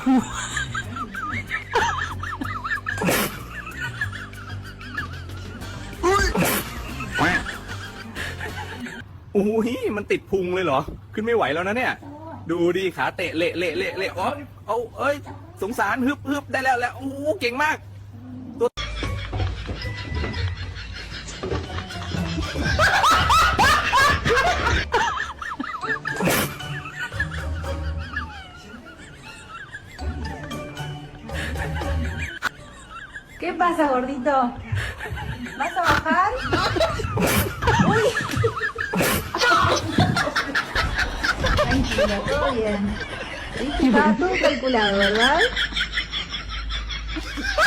อุ้ยมันติดพุงเลยเหรอขึ้นไม่ไหวแล้วนะเนี่ยดูดิขาเตะเละเละเละเละอ๋อเอาเอ้ยสงสารฮึบได้แล้วโอ้โหเก่งมากตัว ¿Qué pasa, gordito? ¿Vas a bajar? ¡Uy! Tranquilo, todo bien. ¿Viste? Estaba todo calculado, ¿verdad?